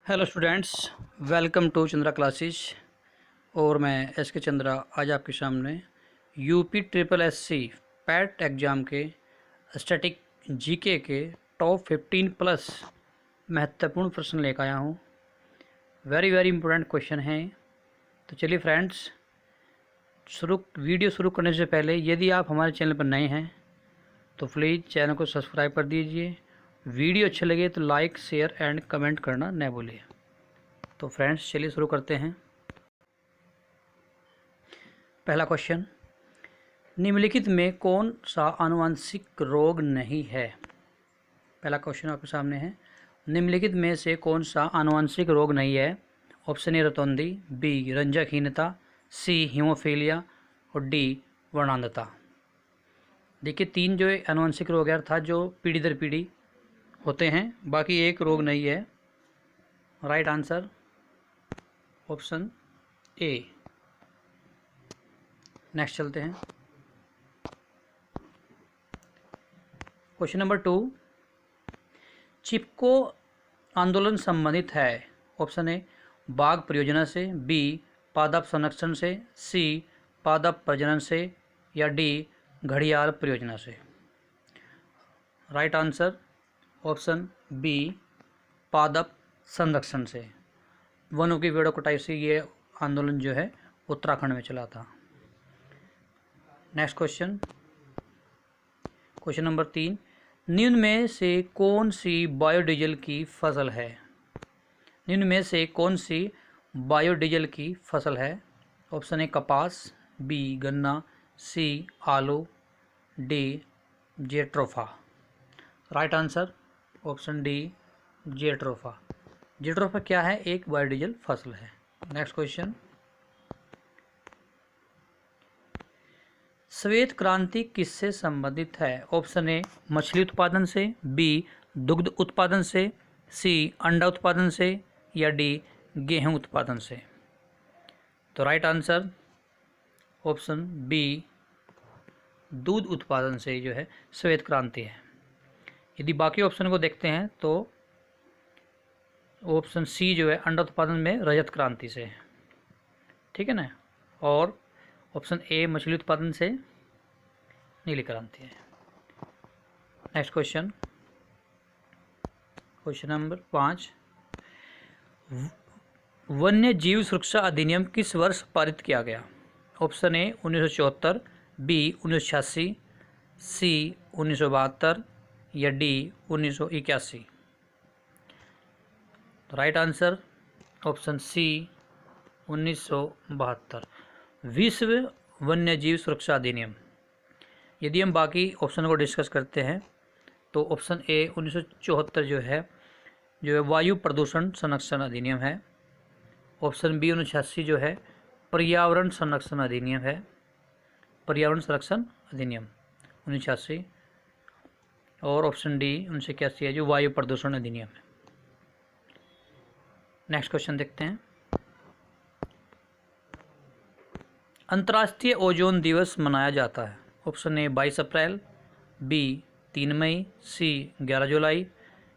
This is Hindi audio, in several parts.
Hello students, welcome to Chandra classes. और मैं एस के चंद्रा आज आपके सामने UP triple S C PET exam के स्टैटिक जीके के टॉप 15 प्लस महत्वपूर्ण प्रश्न लेकर आया हूँ। वेरी वेरी इंपॉर्टेंट क्वेश्चन हैं। तो चलिए फ्रेंड्स, वीडियो शुरू करने से पहले यदि आप हमारे चैनल पर नए हैं तो प्लीज़ चैनल को सब्सक्राइब कर दीजिए। वीडियो अच्छे लगे तो लाइक शेयर एंड कमेंट करना न भूलिए। तो फ्रेंड्स चलिए शुरू करते हैं। पहला क्वेश्चन, निम्नलिखित में कौन सा आनुवंशिक रोग नहीं है। पहला क्वेश्चन आपके सामने है, निम्नलिखित में से कौन सा आनुवंशिक रोग नहीं है। ऑप्शन ए रतौंधी, बी रंजकहीनता, सी हीमोफीलिया और डी वर्णांधता। देखिए तीन जो आनुवंशिक रोग है अर्थात जो पीढ़ी दर पीढ़ी होते हैं, बाकी एक रोग नहीं है। Right answer option A. Next चलते हैं। क्वेश्चन नंबर 2, चिपको आंदोलन संबंधित है। ऑप्शन ए बाघ परियोजना से, बी पादप संरक्षण से, सी पादप प्रजनन से या डी घड़ियाल परियोजना से। राइट आंसर ऑप्शन बी पादप संरक्षण से। वनों की पेड़ों कटाई से ये आंदोलन जो है उत्तराखंड में चला था। नेक्स्ट क्वेश्चन, क्वेश्चन नंबर 3, निम्न में से कौन सी बायोडीजल की फसल है। निम्न में से कौन सी बायोडीजल की फसल है। ऑप्शन ए कपास, बी गन्ना, सी आलू, D jatropha. Right answer option D jatropha. Jatropha क्या है, एक बायोडीजल फसल है। नेक्स्ट क्वेश्चन, श्वेत क्रांति किससे संबंधित है। ऑप्शन ए मछली उत्पादन से, बी दुग्ध उत्पादन से, सी अंडा उत्पादन से या डी गेहूं उत्पादन से। तो राइट आंसर ऑप्शन बी दूध उत्पादन से जो है श्वेत क्रांति है। यदि बाकी ऑप्शन को देखते हैं तो ऑप्शन सी जो है अंडा उत्पादन में रजत क्रांति से है, ठीक है ना। और ऑप्शन ए मछली उत्पादन से नीली क्रांति है। नेक्स्ट क्वेश्चन, क्वेश्चन नंबर 5, वन्य जीव सुरक्षा अधिनियम किस वर्ष पारित किया गया। ऑप्शन ए 1974, बी 1986, सी 1972 या D 1981। Right answer option C 1972 विश्व वन्य जीव सुरक्षा अधिनियम। यदि हम बाकी ऑप्शन को डिस्कस करते हैं तो ऑप्शन ए 1974 जो है वायु प्रदूषण संरक्षण अधिनियम है। ऑप्शन बी 1986 जो है पर्यावरण संरक्षण अधिनियम है, पर्यावरण संरक्षण अधिनियम 1986। और ऑप्शन डी 1981 है जो वायु प्रदूषण अधिनियम है। नेक्स्ट क्वेश्चन देखते हैं। अंतर्राष्ट्रीय ओजोन दिवस मनाया जाता है। ऑप्शन ए 22 अप्रैल, बी 3 मई, सी 11 जुलाई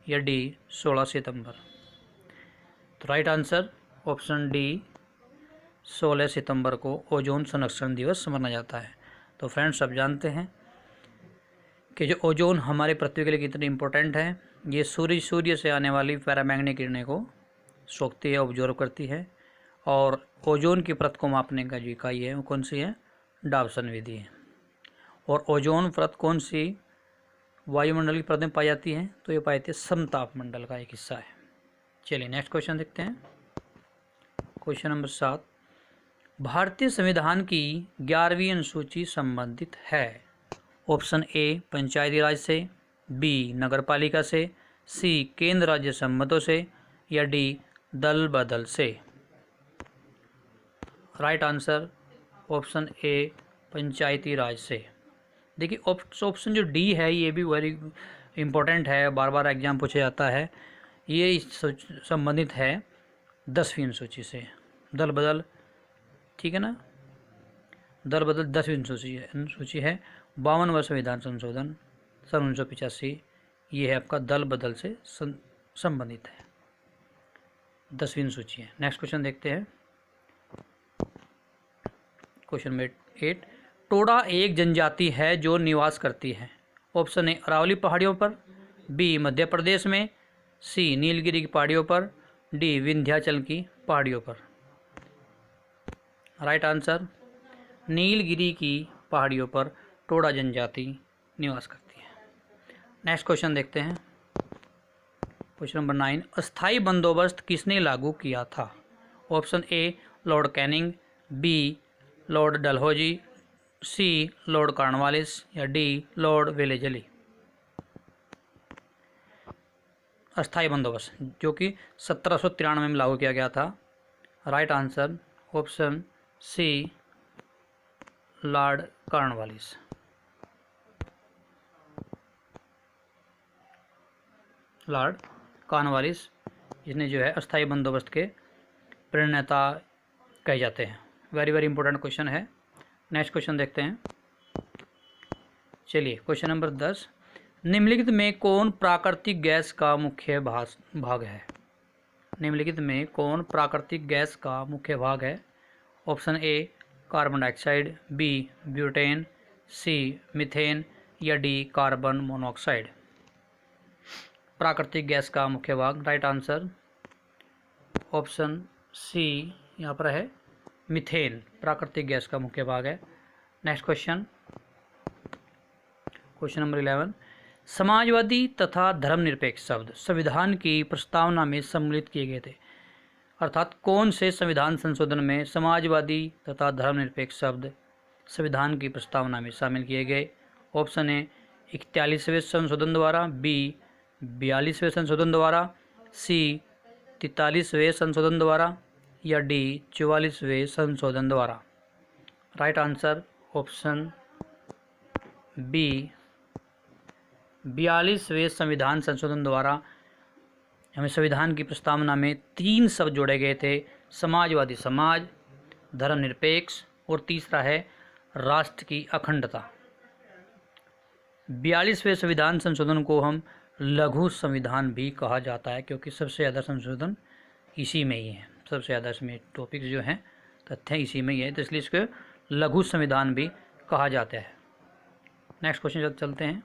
या डी 16 सितंबर। तो राइट आंसर ऑप्शन डी 16 सितंबर को ओजोन संरक्षण दिवस मनाया जाता है। तो फ्रेंड्स आप जानते हैं कि जो ओजोन हमारे पृथ्वी के लिए कितनी इम्पोर्टेंट है। ये सूर्य से आने वाली पैरामैग्नेटिक किरणें को सोखती है, ऑब्जर्व करती है। और ओजोन की परत को मापने का जो इकाई है वो कौन सी है, डाल्सन विधि है। और ओजोन परत कौन सी वायुमंडल की परत में पाई जाती है, तो ये पाई जाती है समताप मंडल का एक हिस्सा है। चलिए नेक्स्ट क्वेश्चन देखते हैं। क्वेश्चन नंबर 7, भारतीय संविधान की 11वीं अनुसूची संबंधित है। ऑप्शन ए पंचायती राज से, बी नगरपालिका से, सी केंद्र राज्य संबंधों से या डी दल बदल से। राइट आंसर ऑप्शन ए पंचायती राज से। देखिए ऑप्शन जो डी है ये भी वेरी इंपॉर्टेंट है, बार बार एग्जाम पूछा जाता है। ये संबंधित है 10वीं अनुसूची से, दल बदल, ठीक है ना। दल बदल 10वीं अनुसूची है। 52वां संविधान संशोधन सन 1985 ये है आपका दल बदल से संबंधित है। 10वीं सूची है। नेक्स्ट क्वेश्चन देखते हैं, क्वेश्चन नंबर 8। टोडा एक जनजाति है जो निवास करती है। ऑप्शन ए अरावली पहाड़ियों पर, बी मध्य प्रदेश में, सी नीलगिरी की पहाड़ियों पर, डी विंध्याचल की पहाड़ियों पर। राइट आंसर, नीलगिरी की पहाड़ियों पर टोडा जनजाति निवास करती है। नेक्स्ट क्वेश्चन देखते हैं, क्वेश्चन नंबर 9। अस्थाई बंदोबस्त किसने लागू किया था। Option A Lord Canning, B Lord Dalhousie, C Lord Cornwallis D Lord लॉर्ड वेलेजली। अस्थाई बंदोबस्त जो कि 1793 में लागू किया गया था। Right answer option C Lord Cornwallis. Lord Cornwallis इसने जो है अस्थाई बंदोबस्त के प्रणेता कहे जाते हैं। वेरी वेरी इंपॉर्टेंट क्वेश्चन है। नेक्स्ट क्वेश्चन देखते हैं, चलिए क्वेश्चन नंबर 10। निम्नलिखित में कौन प्राकृतिक गैस का मुख्य भाग है। निम्नलिखित में कौन प्राकृतिक गैस का मुख्य भाग है। Option A carbon dioxide, B butane, C methane या डी कार्बन मोनोऑक्साइड। प्राकृतिक गैस का मुख्य भाग, राइट आंसर ऑप्शन सी यहाँ पर है, मीथेन प्राकृतिक गैस का मुख्य भाग है। Next question, question number 11। Samajwadi तथा धर्मनिरपेक्ष शब्द संविधान की प्रस्तावना में सम्मिलित किए गए थे। अर्थात कौन से संविधान संशोधन में समाजवादी तथा धर्मनिरपेक्ष शब्द संविधान की प्रस्तावना में शामिल किए गए। ऑप्शन ए 41वें संशोधन द्वारा, बी 42वें संशोधन द्वारा, सी 43वें संशोधन द्वारा या डी 44वें संशोधन द्वारा। राइट आंसर ऑप्शन बी 42वें संविधान संशोधन द्वारा हमें संविधान की प्रस्तावना में 3 शब्द जोड़े गए थे, समाजवादी समाज, धर्मनिरपेक्ष और तीसरा है राष्ट्र की अखंडता। 42वें संविधान संशोधन को हम लघु संविधान भी कहा जाता है क्योंकि सबसे ज़्यादा संशोधन इसी में ही है, सबसे ज़्यादा इसमें टॉपिक्स जो हैं तथ्य इसी में ही है, तो इसलिए इसको लघु संविधान भी कहा जाता है। नेक्स्ट क्वेश्चन चलते हैं,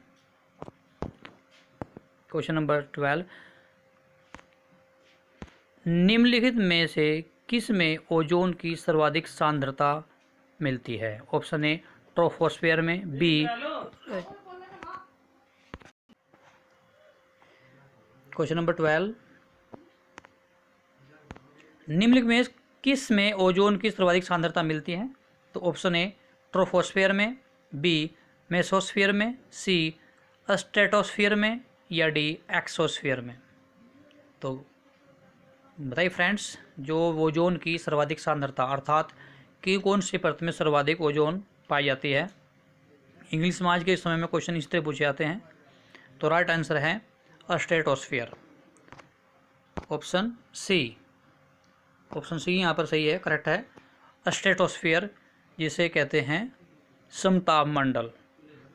क्वेश्चन नंबर 12। निम्नलिखित में से किस में ओजोन की सर्वाधिक सांद्रता मिलती है। ऑप्शन ए ट्रोपोस्फीयर में, बी क्वेश्चन नंबर 12। निम्नलिखित में किस में ओजोन की सर्वाधिक सांद्रता मिलती है। तो ऑप्शन ए ट्रोपोस्फीयर में, बी मेसोस्फीयर में, सी स्ट्रेटोस्फीयर में या डी एक्सोस्फीयर में। तो बताइए फ्रेंड्स, जो ओजोन की सर्वाधिक सांद्रता अर्थात कि कौन सी परत में सर्वाधिक ओजोन पाई जाती है। इंग्लिश समाज के समय में क्वेश्चन इस तरह पूछे जाते हैं। तो राइट आंसर है stratosphere, option C. Option C यहाँ पर सही है, करेक्ट है। स्ट्रेटोस्फीयर जिसे कहते हैं समताप मंडल।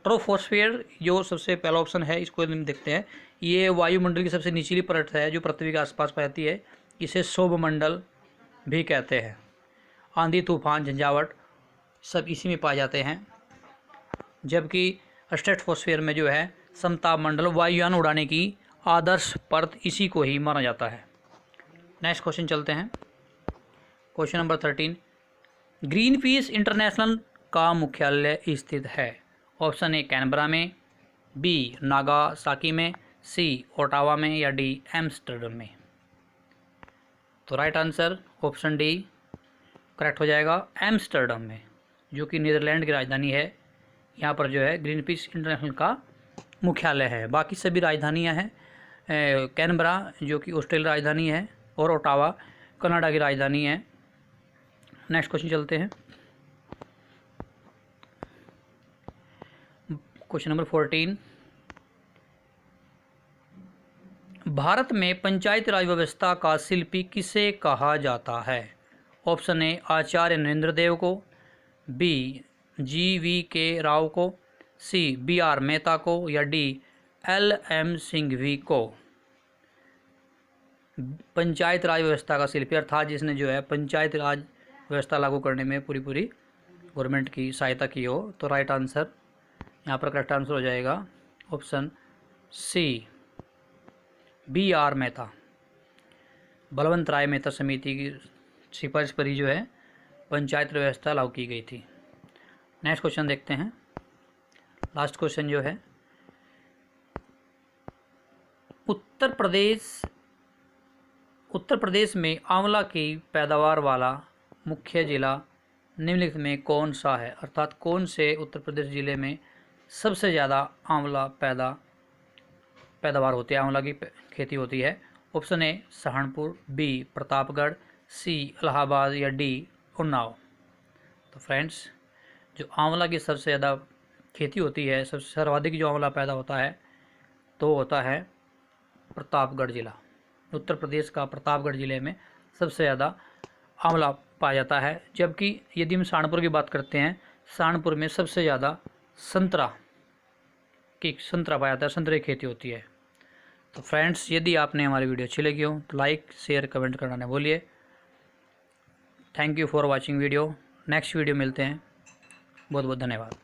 ट्रोपोस्फीयर जो सबसे पहला ऑप्शन है, इसको हम देखते हैं। ये वायुमंडल की सबसे निचली परत है जो पृथ्वी के आसपास पाई जाती है। इसे सौरमंडल भी कहते हैं। आंधी तूफान झंझावट सब इसी में पाए जाते हैं, जबकि स्ट्रेटोस्फीयर में जो है समताप मंडल वायुयान उड़ाने की आदर्श परत इसी को ही माना जाता है। नेक्स्ट क्वेश्चन चलते हैं, question number 13। Green peas international का मुख्यालय स्थित है। ऑप्शन ए कैनबरा में, बी नागासाकी में, सी ओटावा में या डी एम्स्टर्डम में। तो right answer option D correct हो जाएगा, एम्स्टर्डम में, जो कि नीदरलैंड की राजधानी है। यहाँ पर जो है ग्रीन पीस इंटरनेशनल का मुख्यालय है। बाकी सभी राजधानियाँ हैं, कैनबरा जो कि ऑस्ट्रेलिया राजधानी है और ओटावा कनाडा की राजधानी है। नेक्स्ट क्वेश्चन चलते हैं, क्वेश्चन नंबर 14। भारत में पंचायती राज व्यवस्था का शिल्पी किसे कहा जाता है। ऑप्शन ए आचार्य नरेंद्र देव को, बी GVK राव को, सी BR मेहता को या डी LM सिंघवी को। पंचायत राज व्यवस्था का शिल्पी, अर्थात जिसने जो है पंचायत राज व्यवस्था लागू करने में पूरी गवर्नमेंट की सहायता की हो। तो राइट आंसर यहाँ पर करेक्ट आंसर हो जाएगा option C, B.R. Mehta. Balwant Rai Mehta समिति की सिफारिश पर ही जो है पंचायत व्यवस्था लागू की गई थी। नेक्स्ट क्वेश्चन देखते हैं। लास्ट क्वेश्चन जो है, उत्तर प्रदेश में आंवला की पैदावार वाला मुख्य जिला निम्नलिखित में कौन सा है, अर्थात कौन से उत्तर प्रदेश जिले में सबसे ज़्यादा आंवला पैदावार होती है, आंवला की खेती होती है। Option A Saharanpur, B Pratapgarh, C Allahabad या डी उन्नाव। तो फ्रेंड्स, जो आंवला की सबसे ज़्यादा खेती होती है, सबसे सर्वाधिक जो आंवला पैदा होता है तो होता है प्रतापगढ़ जिला। उत्तर प्रदेश का प्रतापगढ़ जिले में सबसे ज़्यादा आंवला पाया जाता है। जबकि यदि हम सहारनपुर की बात करते हैं, सहारनपुर में सबसे ज़्यादा संतरा पाया जाता है, संतरे की खेती होती है। तो फ्रेंड्स, यदि आपने हमारी वीडियो अच्छी लगी हो तो लाइक शेयर कमेंट करना न भूलिए। Thank you for watching video. Next video मिलते हैं। बहुत बहुत धन्यवाद।